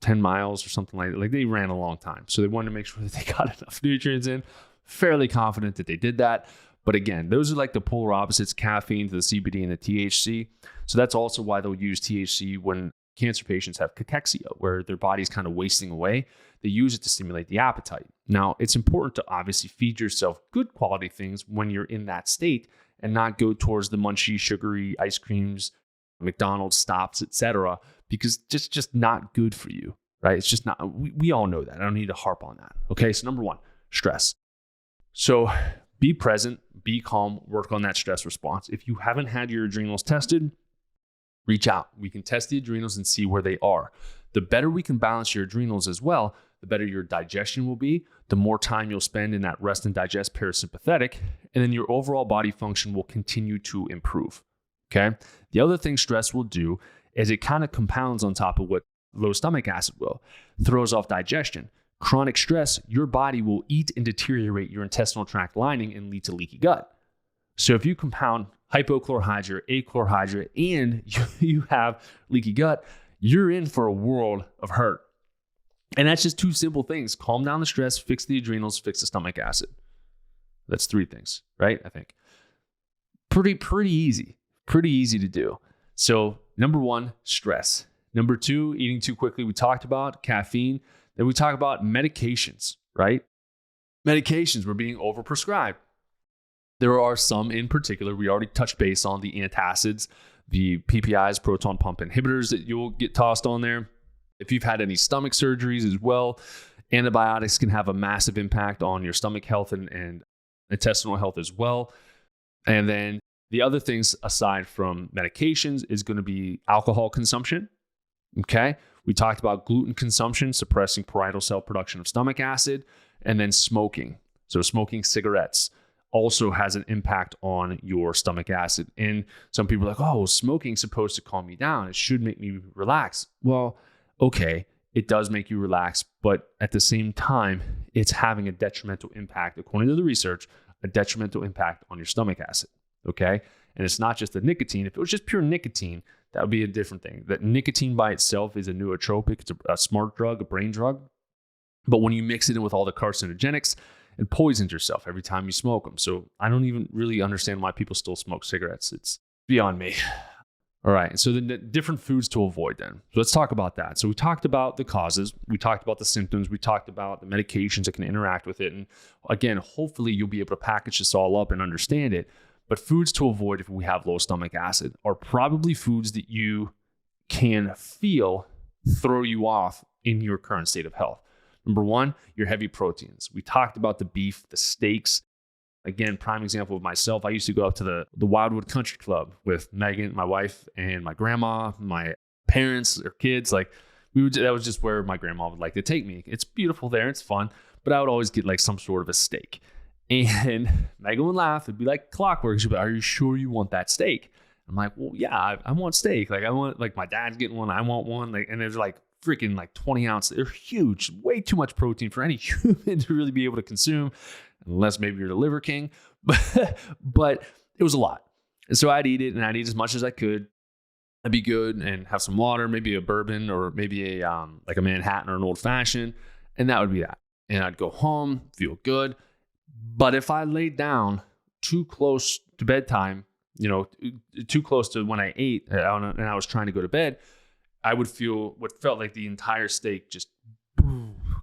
10 miles or something like that. Like they ran a long time. So they wanted to make sure that they got enough nutrients in. Fairly confident that they did that. But again, those are like the polar opposites, caffeine to the CBD and the THC. So that's also why they'll use THC when cancer patients have cachexia, where their body's kind of wasting away. They use it to stimulate the appetite. Now, it's important to obviously feed yourself good quality things when you're in that state, and not go towards the munchy, sugary ice creams, McDonald's stops, etc., because it's just not good for you, right? It's just not, we all know that. I don't need to harp on that. Okay, so number one, stress. So be present, be calm, work on that stress response. If you haven't had your adrenals tested, reach out. We can test the adrenals and see where they are. The better we can balance your adrenals as well, the better your digestion will be, the more time you'll spend in that rest and digest parasympathetic, and then your overall body function will continue to improve, okay? The other thing stress will do is it kind of compounds on top of what low stomach acid will. Throws off digestion. Chronic stress, your body will eat and deteriorate your intestinal tract lining and lead to leaky gut. So if you compound hypochlorhydria, achlorhydria, and you have leaky gut, you're in for a world of hurt. And that's just two simple things. Calm down the stress, fix the adrenals, fix the stomach acid. That's three things, right? I think. Pretty easy. Pretty easy to do. So number one, stress. Number two, eating too quickly. We talked about caffeine. Then we talk about medications, right? Medications, we're being overprescribed. There are some in particular, we already touched base on the antacids, the PPIs, proton pump inhibitors that you'll get tossed on there. If you've had any stomach surgeries as well, antibiotics can have a massive impact on your stomach health and intestinal health as well. And then the other things aside from medications is going to be alcohol consumption. Okay. We talked about gluten consumption, suppressing parietal cell production of stomach acid, and then smoking. So smoking cigarettes also has an impact on your stomach acid. And some people are like, oh, smoking's supposed to calm me down. It should make me relax. Well, okay, it does make you relax, but at the same time, it's having a detrimental impact, according to the research, a detrimental impact on your stomach acid, okay? And it's not just the nicotine. If it was just pure nicotine, that would be a different thing. That nicotine by itself is a nootropic. It's a smart drug, a brain drug. But when you mix it in with all the carcinogenics, it poisons yourself every time you smoke them. So I don't even really understand why people still smoke cigarettes. It's beyond me. All right, so the different foods to avoid then. So let's talk about that. So we talked about the causes, we talked about the symptoms, we talked about the medications that can interact with it. And again, hopefully you'll be able to package this all up and understand it. But foods to avoid if we have low stomach acid are probably foods that you can feel throw you off in your current state of health. Number one, your heavy proteins. We talked about the beef, the steaks. Again, prime example of myself. I used to go up to the Wildwood Country Club with Megan, my wife, and my grandma, my parents, their kids. Like that was just where my grandma would like to take me. It's beautiful there. It's fun. But I would always get like some sort of a steak. And Megan would laugh. It'd be like clockwork. She'd be like, are you sure you want that steak? I'm like, well, yeah, I want steak. Like I want, like my dad's getting one. I want one. Like, and there's like freaking like 20 ounces. They're huge, way too much protein for any human to really be able to consume, unless maybe you're the liver king. But it was a lot. And so I'd eat it, and I'd eat as much as I could. I'd be good and have some water, maybe a bourbon or maybe a like a Manhattan or an old fashioned. And that would be that. And I'd go home, feel good. But if I laid down too close to bedtime, too close to when I ate and I was trying to go to bed, I would feel what felt like the entire steak just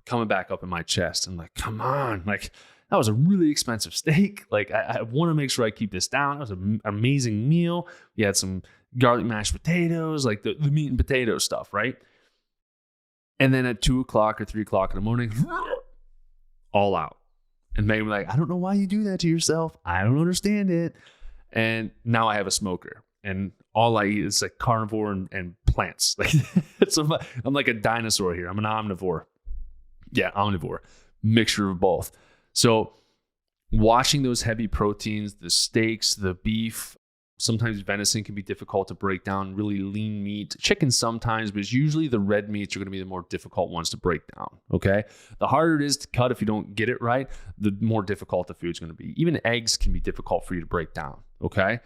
coming back up in my chest. And like, come on, like that was a really expensive steak. Like I want to make sure I keep this down. It was an amazing meal. We had some garlic mashed potatoes, like the meat and potato stuff, right? And then at 2 o'clock or 3 o'clock in the morning, all out. And Megan was like, I don't know why you do that to yourself. I don't understand it. And now I have a smoker, and all I eat is like carnivore and plants. Like so I'm like a dinosaur here. I'm an omnivore. Yeah, omnivore. Mixture of both. So watching those heavy proteins, the steaks, the beef, sometimes venison can be difficult to break down, really lean meat. Chicken sometimes, but it's usually the red meats are going to be the more difficult ones to break down, okay? The harder it is to cut if you don't get it right, the more difficult the food's going to be. Even eggs can be difficult for you to break down, okay?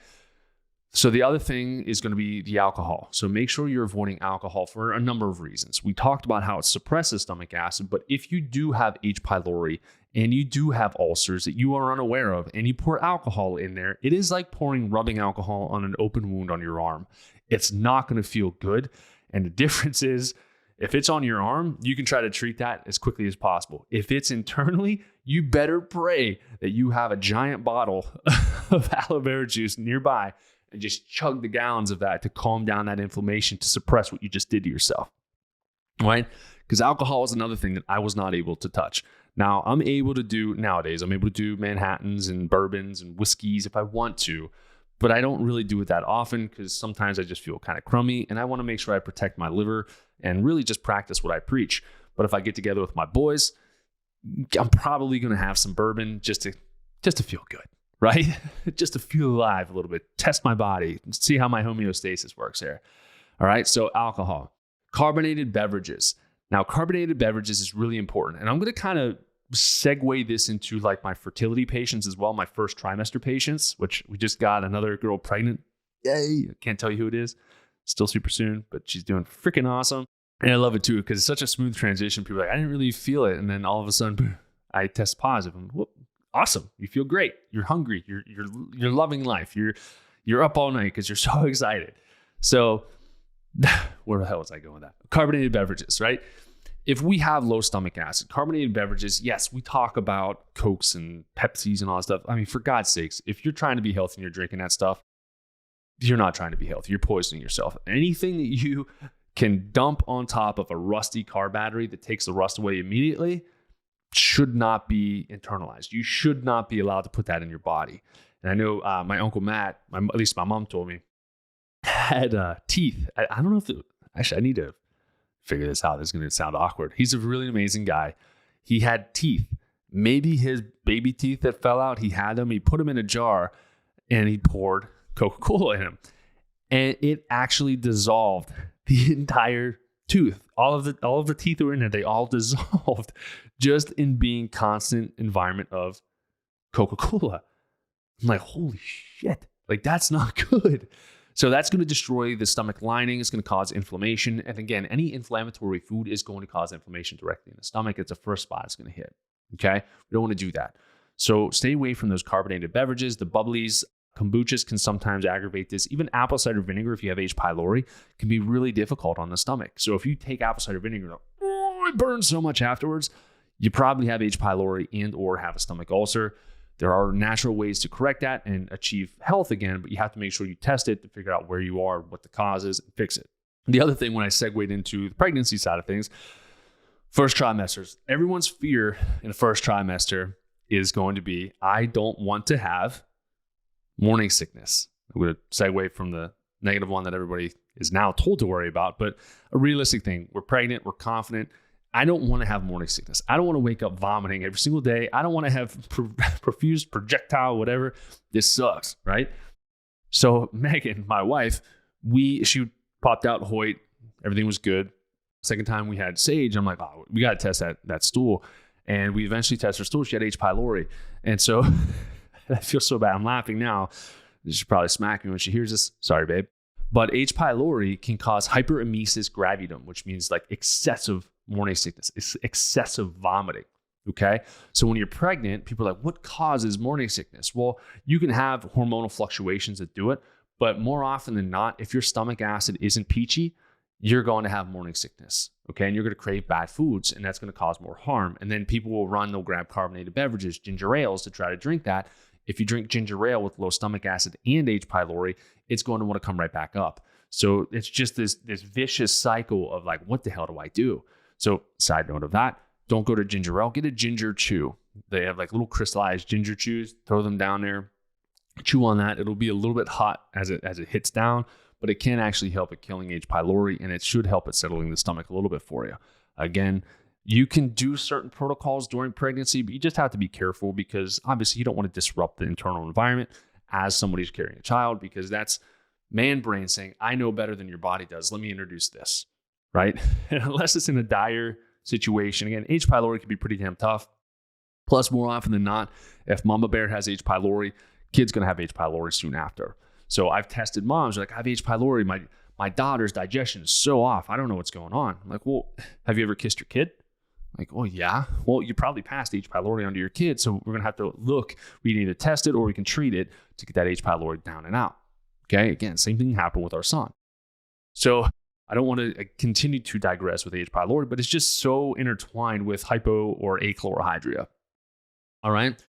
So the other thing is going to be the alcohol. So make sure you're avoiding alcohol for a number of reasons. We talked about how it suppresses stomach acid, but if you do have H. pylori and you do have ulcers that you are unaware of and you pour alcohol in there, it is like rubbing alcohol on an open wound on your arm. It's not going to feel good. And the difference is, if it's on your arm, you can try to treat that as quickly as possible. If it's internally, you better pray that you have a giant bottle of aloe vera juice nearby and just chug the gallons of that to calm down that inflammation, to suppress what you just did to yourself, right? Because alcohol is another thing that I was not able to touch. Now, nowadays, I'm able to do Manhattans and bourbons and whiskeys if I want to, but I don't really do it that often because sometimes I just feel kind of crummy, and I want to make sure I protect my liver and really just practice what I preach. But if I get together with my boys, I'm probably going to have some bourbon just to feel good. Right? Just to feel alive a little bit, test my body, see how my homeostasis works there. All right. So alcohol, carbonated beverages. Now, carbonated beverages is really important. And I'm going to kind of segue this into like my fertility patients as well, my first trimester patients, which we just got another girl pregnant. Yay. I can't tell you who it is. Still super soon, but she's doing freaking awesome. And I love it too, because it's such a smooth transition. People are like, I didn't really feel it. And then all of a sudden, boom, I test positive. And whoop. Awesome. You feel great. You're hungry. You're loving life. You're up all night because you're so excited. So where the hell was I going with that? Carbonated beverages, right? If we have low stomach acid, carbonated beverages, yes, we talk about Cokes and Pepsis and all that stuff. I mean, for God's sakes, if you're trying to be healthy and you're drinking that stuff, you're not trying to be healthy. You're poisoning yourself. Anything that you can dump on top of a rusty car battery that takes the rust away immediately should not be internalized. You should not be allowed to put that in your body. And I know my Uncle Matt, at least my mom told me, had teeth. I don't know if actually I need to figure this out. This is going to sound awkward. He's a really amazing guy. He had teeth. Maybe his baby teeth that fell out, he had them. He put them in a jar and he poured Coca-Cola in them. And it actually dissolved the entire tooth. All of the teeth that were in there, they all dissolved just in being constant environment of Coca-Cola. I'm like, holy shit, like that's not good. So that's going to destroy the stomach lining. It's going to cause inflammation. And again, any inflammatory food is going to cause inflammation directly in the stomach. It's the first spot it's going to hit. Okay. We don't want to do that. So stay away from those carbonated beverages, the bubblies. Kombuchas can sometimes aggravate this. Even apple cider vinegar, if you have H. pylori, can be really difficult on the stomach. So if you take apple cider vinegar, it burns so much afterwards, you probably have H. pylori and or have a stomach ulcer. There are natural ways to correct that and achieve health again, but you have to make sure you test it to figure out where you are, what the cause is, and fix it. The other thing when I segued into the pregnancy side of things, first trimesters. Everyone's fear in the first trimester is going to be, I don't want to have morning sickness. I'm going to segue from the negative one that everybody is now told to worry about, but a realistic thing. We're pregnant. We're confident. I don't want to have morning sickness. I don't want to wake up vomiting every single day. I don't want to have profuse projectile, whatever. This sucks, right? So Megan, my wife, she popped out Hoyt. Everything was good. Second time we had Sage, I'm like, oh, we got to test that stool. And we eventually tested her stool. She had H. pylori. And so I feel so bad. I'm laughing now. She'll probably smack me when she hears this. Sorry, babe. But H. pylori can cause hyperemesis gravidum, which means like excessive morning sickness. It's excessive vomiting. Okay. So when you're pregnant, people are like, what causes morning sickness? Well, you can have hormonal fluctuations that do it. But more often than not, if your stomach acid isn't peachy, you're going to have morning sickness, okay? And you're going to crave bad foods, and that's going to cause more harm. And then people will they'll grab carbonated beverages, ginger ales, to try to drink that. If you drink ginger ale with low stomach acid and H. pylori, it's going to want to come right back up. So it's just this vicious cycle of like, what the hell do I do? So side note of that, don't go to ginger ale, get a ginger chew. They have like little crystallized ginger chews, throw them down there, chew on that. It'll be a little bit hot as it hits down, but it can actually help at killing H. pylori, and it should help at settling the stomach a little bit for you. Again, you can do certain protocols during pregnancy, but you just have to be careful because obviously you don't want to disrupt the internal environment as somebody's carrying a child, because that's man brain saying, I know better than your body does. Let me introduce this, right? And unless it's in a dire situation, again, H. pylori can be pretty damn tough. Plus, more often than not, if mama bear has H. pylori, kid's going to have H. pylori soon after. So I've tested moms like, I have H. pylori. My daughter's digestion is so off. I don't know what's going on. I'm like, well, have you ever kissed your kid? I'm like, oh yeah. Well, you probably passed H. pylori onto your kid. So we're going to have to look. We can either test it or we can treat it to get that H. pylori down and out. Okay. Again, same thing happened with our son. So I don't want to continue to digress with H. pylori, but it's just so intertwined with hypo or achlorhydria. All right.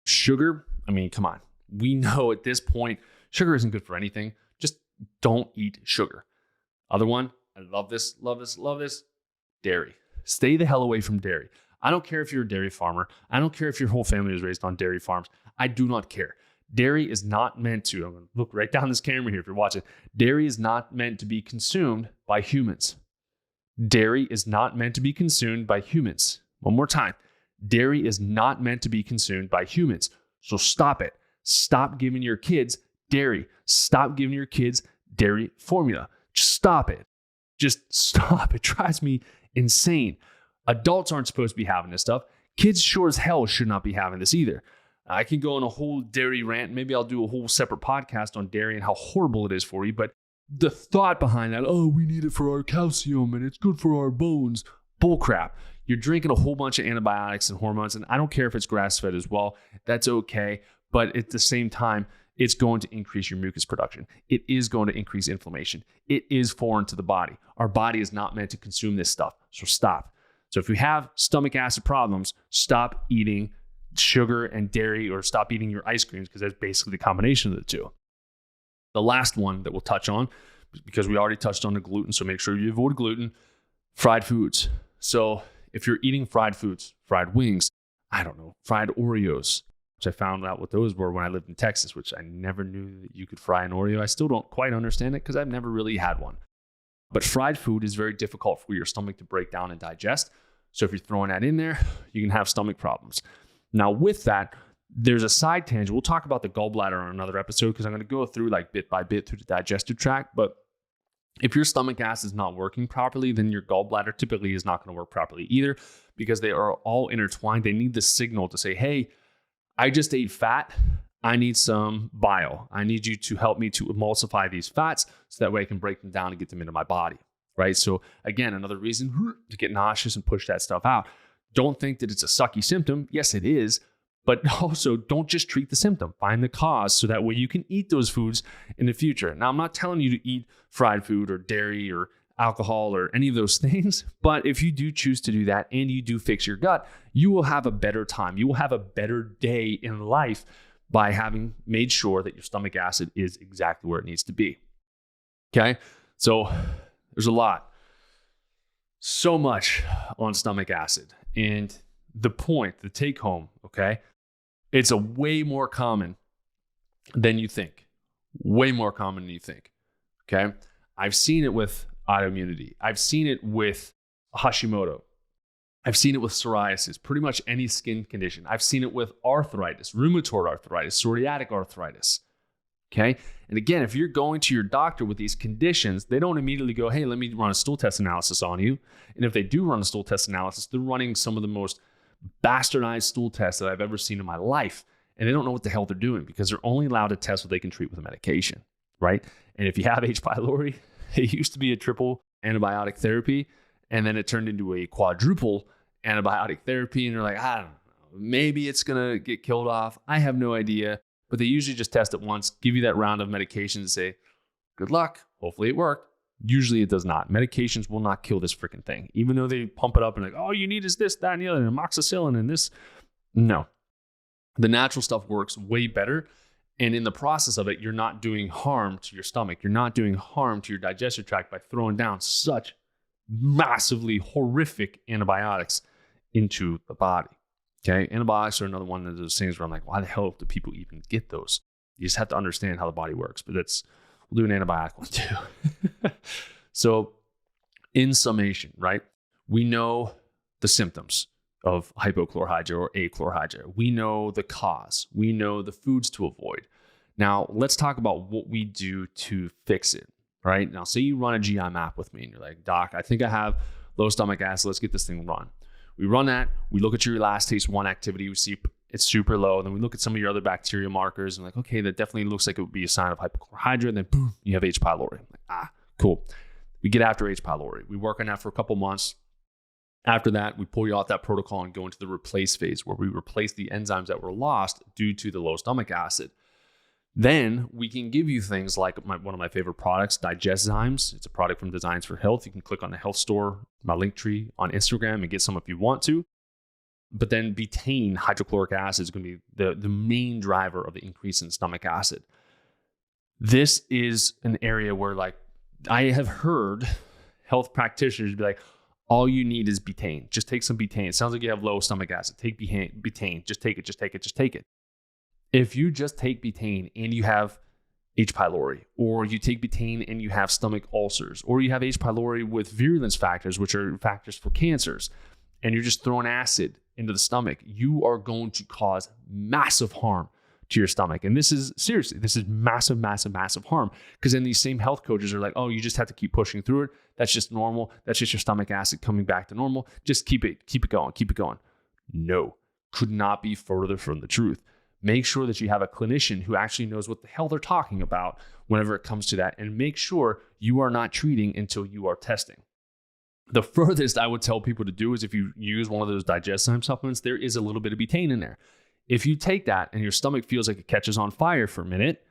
Sugar. I mean, come on. We know at this point, sugar isn't good for anything. Just don't eat sugar. Other one, I love this. Dairy. Stay the hell away from dairy. I don't care if you're a dairy farmer. I don't care if your whole family was raised on dairy farms. I do not care. Dairy is not meant to, I'm going to look right down this camera here if you're watching. Dairy is not meant to be consumed by humans. Dairy is not meant to be consumed by humans. One more time. Dairy is not meant to be consumed by humans. So stop it. Stop giving your kids dairy. Stop giving your kids dairy formula. Just stop it. Just stop. It drives me insane. Adults aren't supposed to be having this stuff. Kids sure as hell should not be having this either. I can go on a whole dairy rant. Maybe I'll do a whole separate podcast on dairy and how horrible it is for you. But the thought behind that, oh, we need it for our calcium and it's good for our bones. Bullcrap. You're drinking a whole bunch of antibiotics and hormones, and I don't care if it's grass-fed as well. That's okay. But at the same time, it's going to increase your mucus production. It is going to increase inflammation. It is foreign to the body. Our body is not meant to consume this stuff. So stop. So if you have stomach acid problems, stop eating sugar and dairy, or stop eating your ice creams, because that's basically the combination of the two. The last one that we'll touch on, because we already touched on the gluten, so make sure you avoid gluten, fried foods. So if you're eating fried foods, fried wings, I don't know, fried Oreos, which I found out what those were when I lived in Texas, which I never knew that you could fry an Oreo. I still don't quite understand it because I've never really had one. But fried food is very difficult for your stomach to break down and digest. So if you're throwing that in there, you can have stomach problems. Now with that, there's a side tangent. We'll talk about the gallbladder on another episode because I'm going to go through like bit by bit through the digestive tract. But if your stomach acid is not working properly, then your gallbladder typically is not going to work properly either, because they are all intertwined. They need the signal to say, hey, I just ate fat. I need some bile. I need you to help me to emulsify these fats so that way I can break them down and get them into my body, right? So again, another reason to get nauseous and push that stuff out. Don't think that it's a sucky symptom. Yes, it is. But also don't just treat the symptom. Find the cause so that way you can eat those foods in the future. Now, I'm not telling you to eat fried food or dairy or alcohol or any of those things. But if you do choose to do that and you do fix your gut, you will have a better time. You will have a better day in life by having made sure that your stomach acid is exactly where it needs to be. Okay? So there's a lot. So much on stomach acid. And the point, the take home, okay? It's a way more common than you think. Way more common than you think. Okay? I've seen it with autoimmunity. I've seen it with Hashimoto. I've seen it with psoriasis, pretty much any skin condition. I've seen it with arthritis, rheumatoid arthritis, psoriatic arthritis. Okay. And again, if you're going to your doctor with these conditions, they don't immediately go, hey, let me run a stool test analysis on you. And if they do run a stool test analysis, they're running some of the most bastardized stool tests that I've ever seen in my life. And they don't know what the hell they're doing because they're only allowed to test what they can treat with a medication, right? And if you have H. pylori, it used to be a triple antibiotic therapy, and then it turned into a quadruple antibiotic therapy. And they're like, I don't know, maybe it's going to get killed off. I have no idea. But they usually just test it once, give you that round of medications and say, good luck. Hopefully it worked. Usually it does not. Medications will not kill this freaking thing. Even though they pump it up and like, all you need is this, that, and the other, and amoxicillin and this. No. The natural stuff works way better. And in the process of it, you're not doing harm to your stomach. You're not doing harm to your digestive tract by throwing down such massively horrific antibiotics into the body. Okay, antibiotics are another one of those things where I'm like, why the hell do people even get those? You just have to understand how the body works. But we'll do an antibiotic one too. So in summation, right, we know the symptoms of hypochlorhydria or achlorhydria. We know the cause. We know the foods to avoid. Now, let's talk about what we do to fix it, right? Now, say you run a GI map with me and you're like, Doc, I think I have low stomach acid. Let's get this thing run. We run that. We look at your elastase 1 activity. We see it's super low. Then we look at some of your other bacteria markers and like, okay, that definitely looks like it would be a sign of hypochlorhydria. And then boom, you have H. pylori. Like, cool. We get after H. pylori. We work on that for a couple months. After that, we pull you off that protocol and go into the replace phase where we replace the enzymes that were lost due to the low stomach acid. Then we can give you things like one of my favorite products, Digeszymes. It's a product from Designs for Health. You can click on the health store, my link tree on Instagram, and get some if you want to. But then betaine hydrochloric acid is going to be the main driver of the increase in stomach acid. This is an area where, like, I have heard health practitioners be like, all you need is betaine. Just take some betaine. It sounds like you have low stomach acid. Take betaine. Just take it. If you just take betaine and you have H. pylori, or you take betaine and you have stomach ulcers, or you have H. pylori with virulence factors, which are factors for cancers, and you're just throwing acid into the stomach, you are going to cause massive harm to your stomach. And this is massive, massive, massive harm, because then these same health coaches are like, oh, you just have to keep pushing through it. That's just normal. That's just your stomach acid coming back to normal. Just keep it going. No, could not be further from the truth. Make sure that you have a clinician who actually knows what the hell they're talking about whenever it comes to that, and make sure you are not treating until you are testing. The furthest I would tell people to do is if you use one of those Digeszyme supplements, there is a little bit of betaine in there. If you take that and your stomach feels like it catches on fire for a minute,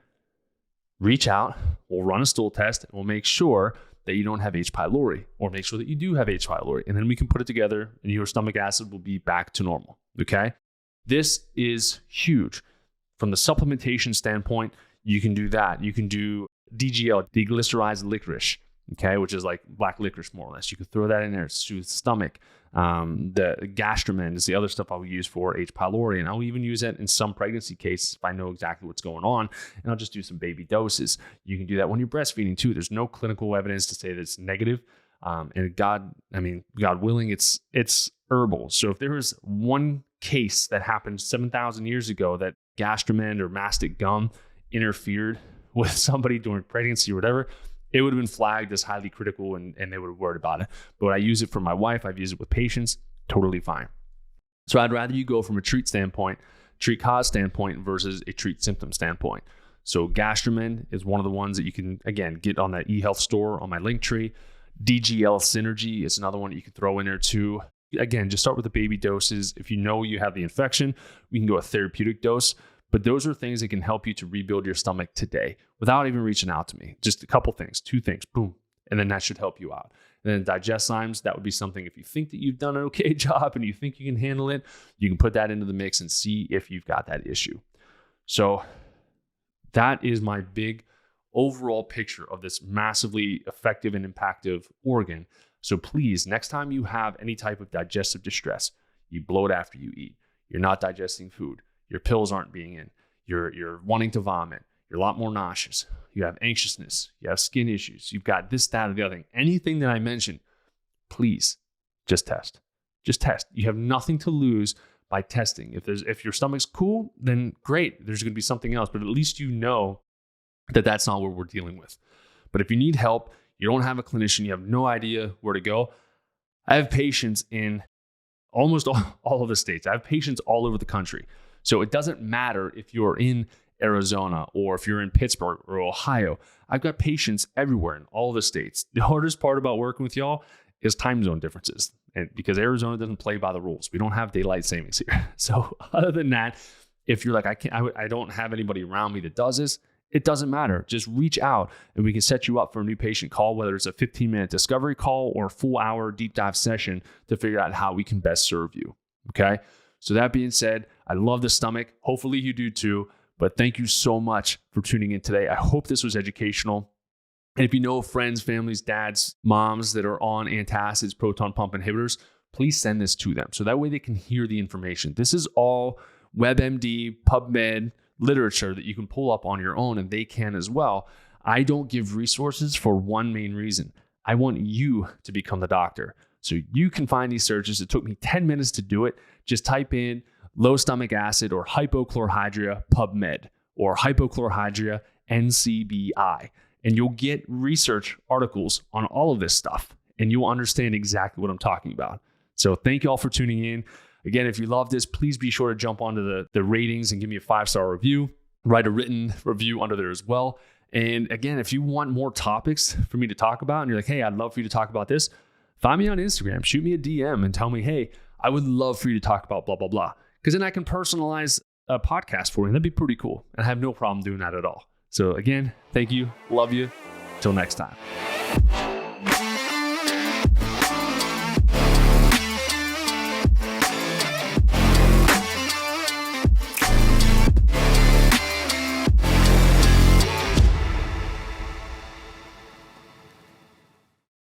reach out, we'll run a stool test, and we'll make sure that you don't have H. pylori, or make sure that you do have H. pylori, and then we can put it together and your stomach acid will be back to normal, okay? This is huge. From the supplementation standpoint, you can do that. You can do DGL, deglycerized licorice, okay, which is like black licorice more or less. You can throw that in there, soothe stomach. The gastromen is the other stuff I will use for H. pylori, and I'll even use it in some pregnancy cases if I know exactly what's going on, and I'll just do some baby doses. You can do that when you're breastfeeding too. There's no clinical evidence to say that it's negative. And God willing, it's herbal. So if there was one case that happened 7,000 years ago that gastromen or mastic gum interfered with somebody during pregnancy or whatever, it would have been flagged as highly critical and they would have worried about it. But I use it for my wife. I've used it with patients. Totally fine. So I'd rather you go from a treat cause standpoint versus a treat symptom standpoint. So gastromen is one of the ones that you can, again, get on that eHealth store on my link tree. DGL Synergy is another one that you can throw in there too. Again, just start with the baby doses. If you know you have the infection, we can go a therapeutic dose. But those are things that can help you to rebuild your stomach today without even reaching out to me. Just a couple things, 2 things, boom. And then that should help you out. And then Digeszymes, that would be something if you think that you've done an okay job and you think you can handle it, you can put that into the mix and see if you've got that issue. So that is my big overall picture of this massively effective and impactful organ. So please, next time you have any type of digestive distress, you bloat after you eat, you're not digesting food, your pills aren't being in, you're wanting to vomit, you're a lot more nauseous, you have anxiousness, you have skin issues, you've got this, that, or the other thing, anything that I mentioned, please just test. Just test. You have nothing to lose by testing. If your stomach's cool, then great, there's going to be something else, but at least you know that's not what we're dealing with. But if you need help, you don't have a clinician, you have no idea where to go. I have patients in almost all of the states. I have patients all over the country. So it doesn't matter if you're in Arizona or if you're in Pittsburgh or Ohio. I've got patients everywhere in all the states. The hardest part about working with y'all is time zone differences. And because Arizona doesn't play by the rules. We don't have daylight savings here. So other than that, if you're like, I don't have anybody around me that does this, it doesn't matter. Just reach out and we can set you up for a new patient call, whether it's a 15-minute discovery call or a full hour deep dive session to figure out how we can best serve you. Okay. So that being said, I love the stomach. Hopefully you do too. But thank you so much for tuning in today. I hope this was educational. And if you know friends, families, dads, moms that are on antacids, proton pump inhibitors, please send this to them so that way they can hear the information. This is all WebMD, PubMed literature that you can pull up on your own, and they can as well. I don't give resources for one main reason. I want you to become the doctor. So you can find these searches. It took me 10 minutes to do it. Just type in low stomach acid or hypochlorhydria PubMed or hypochlorhydria NCBI. And you'll get research articles on all of this stuff and you'll understand exactly what I'm talking about. So thank you all for tuning in. Again, if you love this, please be sure to jump onto the ratings and give me a 5-star review. Write a written review under there as well. And again, if you want more topics for me to talk about and you're like, hey, I'd love for you to talk about this, find me on Instagram, shoot me a DM and tell me, hey, I would love for you to talk about blah, blah, blah. Because then I can personalize a podcast for you. And that'd be pretty cool. And I have no problem doing that at all. So again, thank you. Love you. Till next time.